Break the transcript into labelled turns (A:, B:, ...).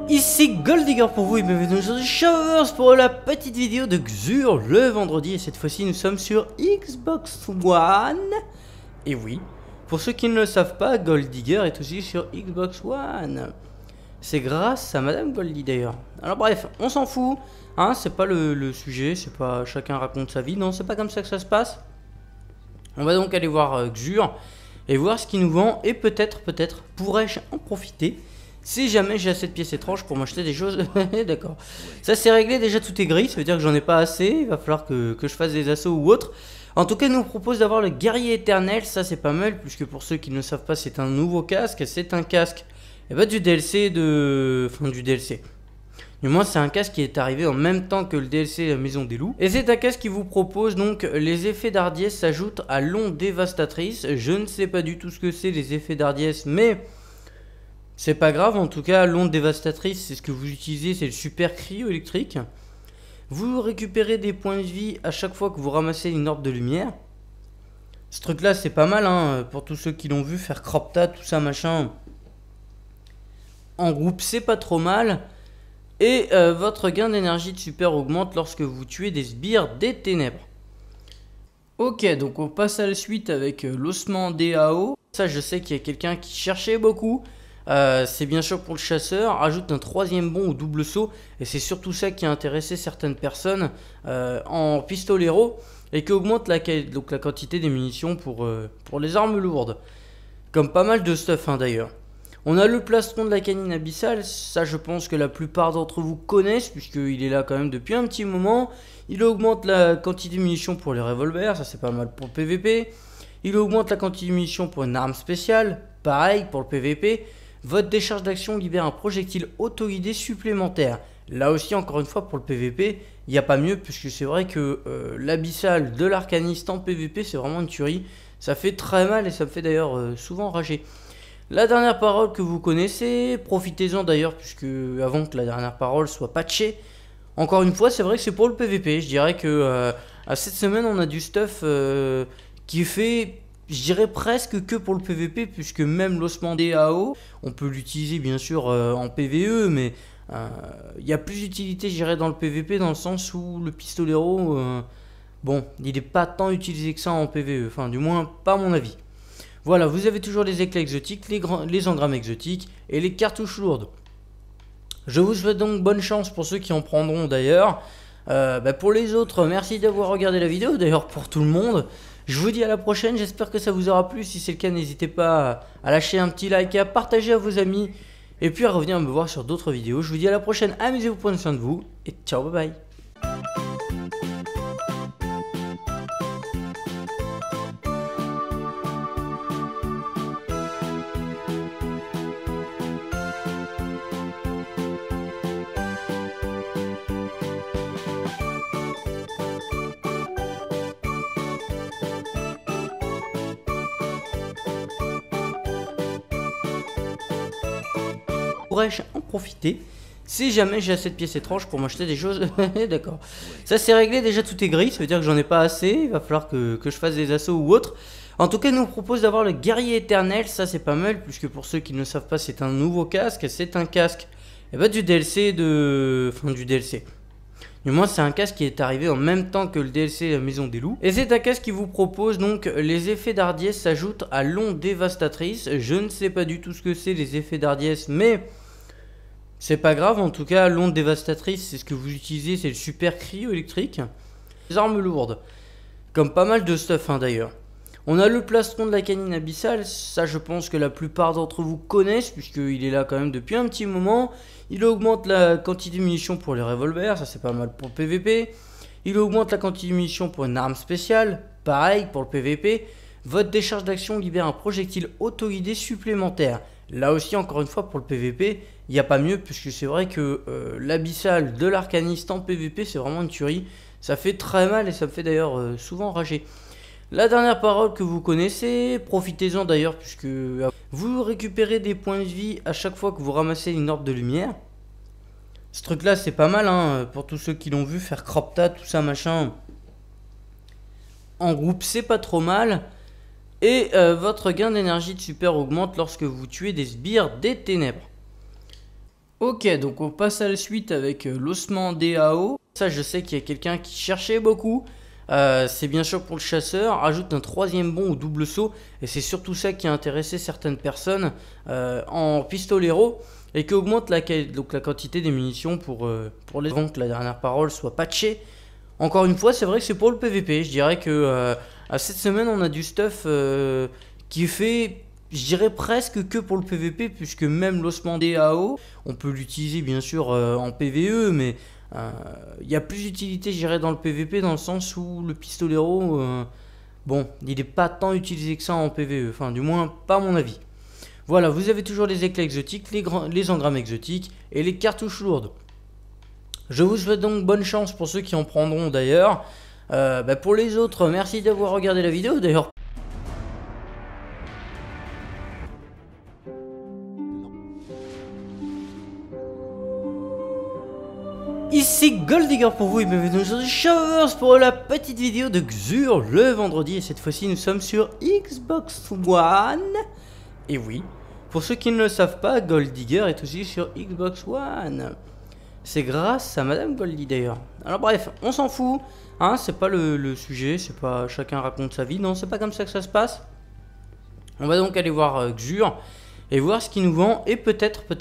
A: Ici Goldigger pour vous et bienvenue sur Showers pour la petite vidéo de Xur le vendredi. Et cette fois-ci nous sommes sur Xbox One. Et oui, pour ceux qui ne le savent pas, Goldigger est aussi sur Xbox One. C'est grâce à Madame Goldie d'ailleurs. Alors bref, on s'en fout, hein, c'est pas le sujet, c'est pas chacun raconte sa vie, non, c'est pas comme ça que ça se passe. On va donc aller voir Xur et voir ce qu'il nous vend et peut-être, pourrais-je en profiter si jamais j'ai assez de pièces étranges pour m'acheter des choses. D'accord. Ça c'est réglé, déjà tout est gris, ça veut dire que j'en ai pas assez, il va falloir que je fasse des assauts ou autre. En tout cas, il nous propose d'avoir le guerrier éternel, ça c'est pas mal, puisque pour ceux qui ne le savent pas, c'est un nouveau casque, c'est un casque du DLC du DLC. Du moins, c'est un casque qui est arrivé en même temps que le DLC La Maison des Loups. Et c'est un casque qui vous propose donc les effets d'hardiesse s'ajoutent à l'onde dévastatrice. Je ne sais pas du tout ce que c'est les effets d'hardiesse, mais c'est pas grave. En tout cas, l'onde dévastatrice, c'est ce que vous utilisez, c'est le super cryo électrique. Vous récupérez des points de vie à chaque fois que vous ramassez une orbe de lumière. Ce truc là, c'est pas mal hein, pour tous ceux qui l'ont vu faire Cropta, tout ça machin. En groupe, c'est pas trop mal. Et votre gain d'énergie de super augmente lorsque vous tuez des sbires des ténèbres. Ok, donc on passe à la suite avec l'ossement DAO. Ça, je sais qu'il y a quelqu'un qui cherchait beaucoup. C'est bien sûr pour le chasseur. Ajoute un troisième bond au double saut. Et c'est surtout ça qui a intéressé certaines personnes en pistolero. Et qui augmente la quantité des munitions pour les armes lourdes. Comme pas mal de stuff hein, d'ailleurs. On a le plastron de la canine abyssale, ça je pense que la plupart d'entre vous connaissent puisqu'il est là quand même depuis un petit moment. Il augmente la quantité de munitions pour les revolvers, ça c'est pas mal pour le PVP. Il augmente la quantité de munitions pour une arme spéciale, pareil pour le PVP. Votre décharge d'action libère un projectile auto-guidé supplémentaire. Là aussi encore une fois pour le PVP, il n'y a pas mieux puisque c'est vrai que l'abyssale de l'arcaniste en PVP c'est vraiment une tuerie. Ça fait très mal et ça me fait d'ailleurs souvent rager. La dernière parole que vous connaissez, profitez-en d'ailleurs puisque avant que la dernière parole soit patchée, encore une fois c'est vrai que c'est pour le PVP, je dirais que à cette semaine on a du stuff qui est fait, je dirais presque que pour le PVP puisque même l'ossement DAO, on peut l'utiliser bien sûr en PVE mais il y a plus d'utilité je dirais dans le PVP dans le sens où le pistolero, bon il n'est pas tant utilisé que ça en PVE, enfin du moins pas à mon avis. Voilà, vous avez toujours les éclats exotiques, les engrammes exotiques et les cartouches lourdes. Je vous souhaite donc bonne chance pour ceux qui en prendront d'ailleurs. Pour les autres, merci d'avoir regardé la vidéo, d'ailleurs pour tout le monde. Je vous dis à la prochaine, j'espère que ça vous aura plu. Si c'est le cas, n'hésitez pas à lâcher un petit like et à partager à vos amis. Et puis à revenir me voir sur d'autres vidéos. Je vous dis à la prochaine, amusez-vous, prenez soin de vous et ciao, bye bye. Pourrais-je en profiter si jamais j'ai assez de pièces étranges pour m'acheter des choses. D'accord. Ça c'est réglé, déjà tout est gris, ça veut dire que j'en ai pas assez, il va falloir que je fasse des assauts ou autre. En tout cas, il nous propose d'avoir le guerrier éternel, ça c'est pas mal, puisque pour ceux qui ne le savent pas, c'est un nouveau casque, c'est un casque du DLC du DLC. Du moins, c'est un casque qui est arrivé en même temps que le DLC La Maison des Loups. Et c'est un casque qui vous propose donc les effets d'hardiesse s'ajoutent à l'onde dévastatrice. Je ne sais pas du tout ce que c'est les effets d'hardiesse, mais c'est pas grave. En tout cas, l'onde dévastatrice, c'est ce que vous utilisez, c'est le super cryo électrique. Les armes lourdes, comme pas mal de stuff hein, d'ailleurs. On a le plastron de la canine abyssale, ça je pense que la plupart d'entre vous connaissent puisqu'il est là quand même depuis un petit moment. Il augmente la quantité de munitions pour les revolvers, ça c'est pas mal pour le PVP. Il augmente la quantité de munitions pour une arme spéciale, pareil pour le PVP. Votre décharge d'action libère un projectile auto-guidé supplémentaire. Là aussi encore une fois pour le PVP, il n'y a pas mieux puisque c'est vrai que l'abyssale de l'arcaniste en PVP c'est vraiment une tuerie. Ça fait très mal et ça me fait d'ailleurs souvent rager. La dernière parole que vous connaissez, profitez-en d'ailleurs puisque vous récupérez des points de vie à chaque fois que vous ramassez une orbe de lumière. Ce truc là c'est pas mal hein, pour tous ceux qui l'ont vu faire Cropta, tout ça machin. En groupe c'est pas trop mal. Et votre gain d'énergie de super augmente lorsque vous tuez des sbires des ténèbres. Ok, donc on passe à la suite avec l'ossement DAO. Ça, je sais qu'il y a quelqu'un qui cherchait beaucoup. C'est bien sûr pour le chasseur. Ajoute un troisième bond au double saut. Et c'est surtout ça qui a intéressé certaines personnes en pistolero. Et qui augmente donc la quantité des munitions pour les avant que la dernière parole soit patchée. Encore une fois, c'est vrai que c'est pour le PVP. Je dirais que cette semaine, on a du stuff qui est fait, je dirais presque que pour le PVP, puisque même l'ossement DAO, on peut l'utiliser bien sûr en PVE, mais il y a plus d'utilité, je dirais, dans le PVP, dans le sens où le pistolero, bon, il n'est pas tant utilisé que ça en PVE, enfin du moins pas à mon avis. Voilà, vous avez toujours les éclats exotiques, les engrammes exotiques et les cartouches lourdes. Je vous souhaite donc bonne chance pour ceux qui en prendront d'ailleurs. Pour les autres, merci d'avoir regardé la vidéo d'ailleurs. Ici Goldigger pour vous et bienvenue sur Showverse pour la petite vidéo de Xur le vendredi. Et cette fois-ci nous sommes sur Xbox One. Et oui, pour ceux qui ne le savent pas, Goldigger est aussi sur Xbox One. C'est grâce à Madame Goldie d'ailleurs. Alors bref, on s'en fout, hein, c'est pas le sujet, c'est pas chacun raconte sa vie, non, c'est pas comme ça que ça se passe. On va donc aller voir Xur et voir ce qu'il nous vend et peut-être pour